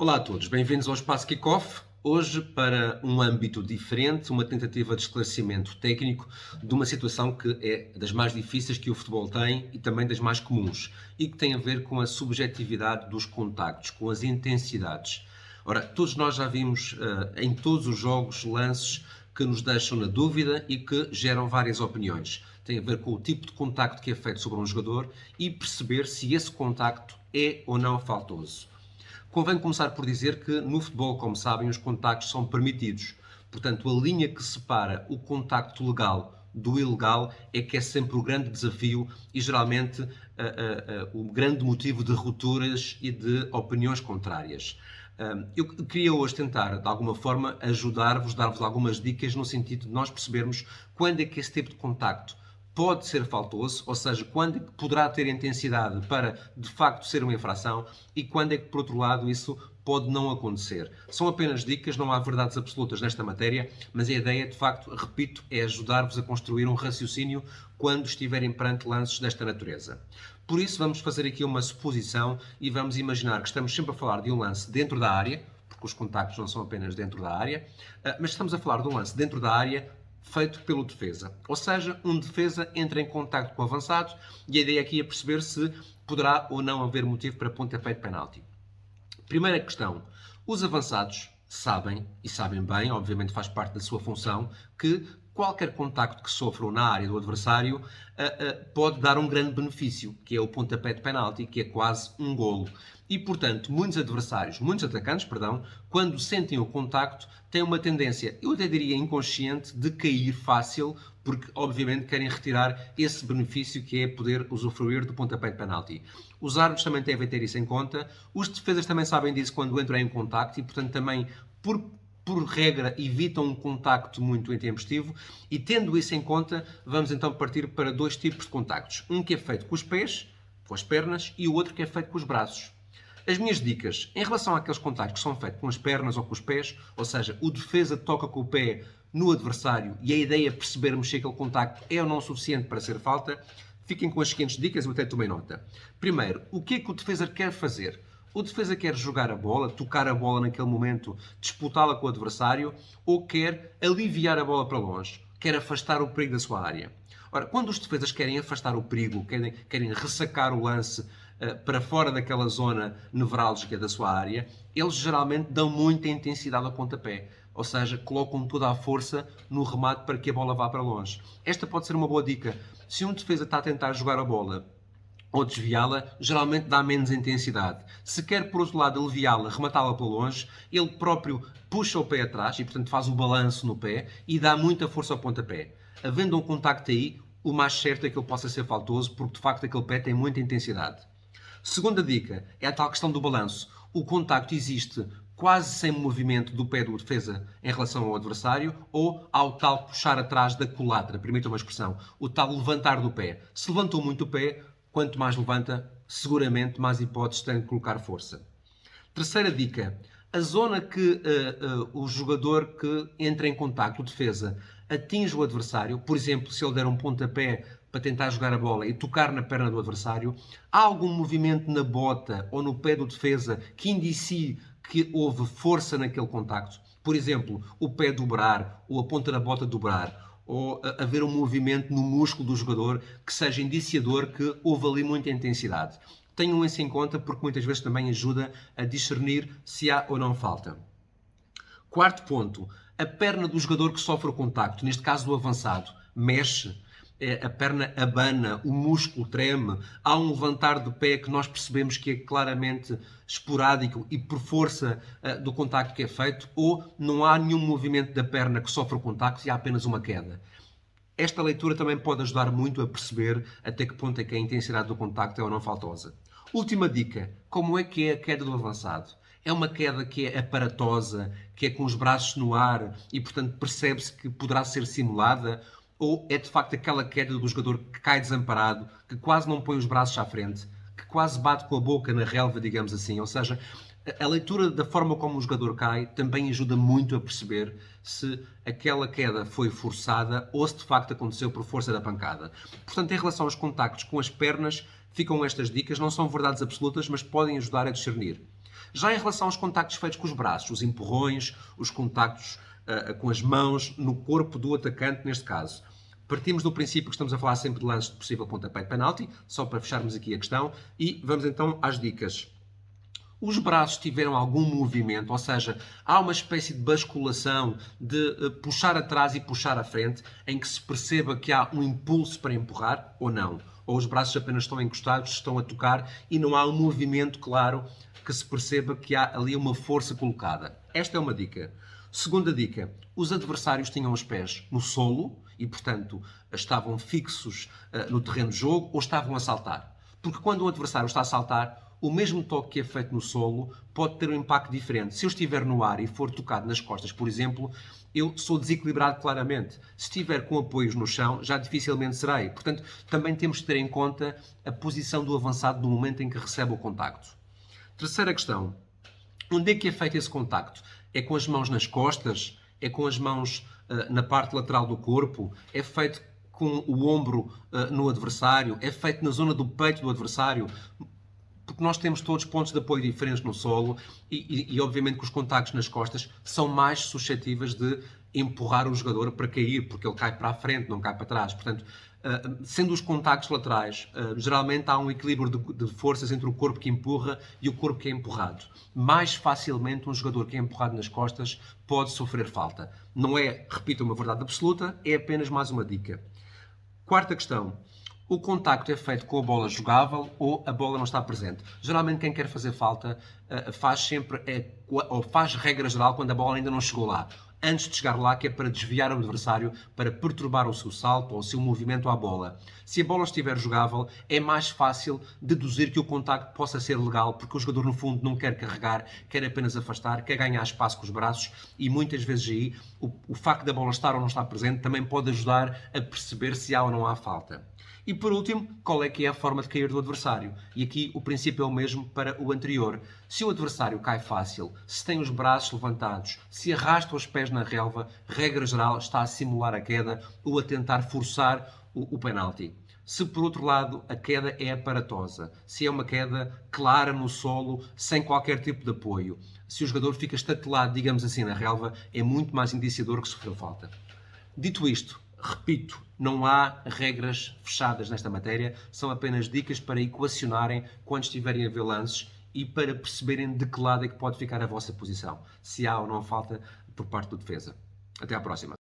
Olá a todos, bem-vindos ao Espaço Kickoff. Hoje, para um âmbito diferente, uma tentativa de esclarecimento técnico de uma situação que é das mais difíceis que o futebol tem e também das mais comuns, e que tem a ver com a subjetividade dos contactos, com as intensidades. Ora, todos nós já vimos em todos os jogos lances que nos deixam na dúvida e que geram várias opiniões. Tem a ver com o tipo de contacto que é feito sobre um jogador e perceber se esse contacto é ou não faltoso. Convém começar por dizer que no futebol, como sabem, os contactos são permitidos. Portanto, a linha que separa o contacto legal do ilegal é que é sempre o grande desafio e geralmente o grande motivo de rupturas e de opiniões contrárias. Eu queria hoje tentar, de alguma forma, ajudar-vos, dar-vos algumas dicas no sentido de nós percebermos quando é que esse tipo de contacto pode ser faltoso, ou seja, quando é que poderá ter intensidade para, de facto, ser uma infração e quando é que, por outro lado, isso pode não acontecer. São apenas dicas, não há verdades absolutas nesta matéria, mas a ideia, de facto, repito, é ajudar-vos a construir um raciocínio quando estiverem perante lances desta natureza. Por isso, vamos fazer aqui uma suposição e vamos imaginar que estamos sempre a falar de um lance dentro da área, porque os contactos não são apenas dentro da área, mas estamos a falar de um lance dentro da área feito pelo defesa. Ou seja, um defesa entra em contacto com o avançado e a ideia aqui é perceber se poderá ou não haver motivo para pontapé de penalti. Primeira questão. Os avançados sabem, e sabem bem, obviamente faz parte da sua função, que qualquer contacto que sofram na área do adversário pode dar um grande benefício, que é o pontapé de penalti, que é quase um golo. E, portanto, muitos atacantes, quando sentem o contacto, têm uma tendência, eu até diria inconsciente, de cair fácil, porque obviamente querem retirar esse benefício que é poder usufruir do pontapé de penalti. Os árbitros também devem ter isso em conta, os defesas também sabem disso quando entram em contacto e, portanto, também, por regra, evitam um contacto muito intempestivo e, tendo isso em conta, vamos então partir para dois tipos de contactos. Um que é feito com os pés, com as pernas, e o outro que é feito com os braços. As minhas dicas em relação àqueles contactos que são feitos com as pernas ou com os pés, ou seja, o defesa toca com o pé no adversário e a ideia é percebermos se aquele contacto é ou não suficiente para ser falta, fiquem com as seguintes dicas, eu até tomei nota. Primeiro, o que é que o defesa quer fazer? O defesa quer jogar a bola, tocar a bola naquele momento, disputá-la com o adversário, ou quer aliviar a bola para longe, quer afastar o perigo da sua área. Ora, quando os defesas querem afastar o perigo, querem ressacar o lance para fora daquela zona nevrálgica da sua área, eles geralmente dão muita intensidade ao pontapé. Ou seja, colocam toda a força no remate para que a bola vá para longe. Esta pode ser uma boa dica. Se um defesa está a tentar jogar a bola ou desviá-la, geralmente dá menos intensidade. Se quer, por outro lado, aliviá-la, rematá-la para longe, ele próprio puxa o pé atrás e, portanto, faz o balanço no pé e dá muita força ao pontapé. Havendo um contacto aí, o mais certo é que ele possa ser faltoso, porque, de facto, aquele pé tem muita intensidade. Segunda dica é a tal questão do balanço. O contacto existe quase sem movimento do pé do defesa em relação ao adversário ou ao tal puxar atrás da culatra, permitam uma expressão, o tal levantar do pé. Se levantou muito o pé, quanto mais levanta, seguramente mais hipóteses tem de colocar força. Terceira dica, a zona que o jogador que entra em contacto, o defesa, atinge o adversário, por exemplo, se ele der um pontapé para tentar jogar a bola e tocar na perna do adversário, há algum movimento na bota ou no pé do defesa que indicie que houve força naquele contacto? Por exemplo, o pé dobrar ou a ponta da bota dobrar, ou haver um movimento no músculo do jogador que seja indiciador que houve ali muita intensidade. Tenham isso em conta porque muitas vezes também ajuda a discernir se há ou não falta. Quarto ponto, a perna do jogador que sofre o contacto, neste caso do avançado, mexe, a perna abana, o músculo treme, há um levantar do pé que nós percebemos que é claramente esporádico e por força do contacto que é feito, ou não há nenhum movimento da perna que sofre o contacto e há apenas uma queda. Esta leitura também pode ajudar muito a perceber até que ponto é que a intensidade do contacto é ou não faltosa. Última dica, como é que é a queda do avançado? É uma queda que é aparatosa, que é com os braços no ar e, portanto, percebe-se que poderá ser simulada? Ou é, de facto, aquela queda do jogador que cai desamparado, que quase não põe os braços à frente, que quase bate com a boca na relva, digamos assim? Ou seja, a leitura da forma como o jogador cai também ajuda muito a perceber se aquela queda foi forçada ou se, de facto, aconteceu por força da pancada. Portanto, em relação aos contactos com as pernas, ficam estas dicas. Não são verdades absolutas, mas podem ajudar a discernir. Já em relação aos contactos feitos com os braços, os empurrões, os contactos com as mãos no corpo do atacante, neste caso, partimos do princípio que estamos a falar sempre de lances de possível pontapé de penalti, só para fecharmos aqui a questão, e vamos então às dicas. Os braços tiveram algum movimento, ou seja, há uma espécie de basculação, de puxar atrás e puxar à frente, em que se perceba que há um impulso para empurrar ou não. Ou os braços apenas estão encostados, estão a tocar e não há um movimento claro que se perceba que há ali uma força colocada. Esta é uma dica. Segunda dica, os adversários tinham os pés no solo e, portanto, estavam fixos no terreno de jogo ou estavam a saltar. Porque quando o adversário está a saltar, o mesmo toque que é feito no solo pode ter um impacto diferente. Se eu estiver no ar e for tocado nas costas, por exemplo, eu sou desequilibrado claramente. Se estiver com apoios no chão, já dificilmente serei. Portanto, também temos de ter em conta a posição do avançado no momento em que recebe o contacto. Terceira questão. Onde é que é feito esse contacto? É com as mãos nas costas? É com as mãos na parte lateral do corpo? É feito com o ombro no adversário? É feito na zona do peito do adversário? Porque nós temos todos pontos de apoio diferentes no solo e obviamente que os contactos nas costas são mais suscetíveis de empurrar o jogador para cair, porque ele cai para a frente, não cai para trás. Portanto, sendo os contactos laterais, geralmente há um equilíbrio de forças entre o corpo que empurra e o corpo que é empurrado. Mais facilmente um jogador que é empurrado nas costas pode sofrer falta. Não é, repito, uma verdade absoluta, é apenas mais uma dica. Quarta questão. O contacto é feito com a bola jogável ou a bola não está presente? Geralmente quem quer fazer falta faz sempre, ou faz regra geral quando a bola ainda não chegou lá. Antes de chegar lá, que é para desviar o adversário, para perturbar o seu salto ou o seu movimento à bola. Se a bola estiver jogável, é mais fácil deduzir que o contacto possa ser legal, porque o jogador no fundo não quer carregar, quer apenas afastar, quer ganhar espaço com os braços e muitas vezes aí o facto da bola estar ou não estar presente também pode ajudar a perceber se há ou não há falta. E por último, qual é que é a forma de cair do adversário? E aqui o princípio é o mesmo para o anterior. Se o adversário cai fácil, se tem os braços levantados, se arrasta os pés na relva, regra geral está a simular a queda ou a tentar forçar o penalti. Se por outro lado a queda é aparatosa, se é uma queda clara no solo, sem qualquer tipo de apoio, se o jogador fica estatelado, digamos assim, na relva, é muito mais indiciador que sofreu falta. Dito isto, repito, não há regras fechadas nesta matéria, são apenas dicas para equacionarem quando estiverem a ver lances e para perceberem de que lado é que pode ficar a vossa posição, se há ou não falta por parte do defesa. Até à próxima.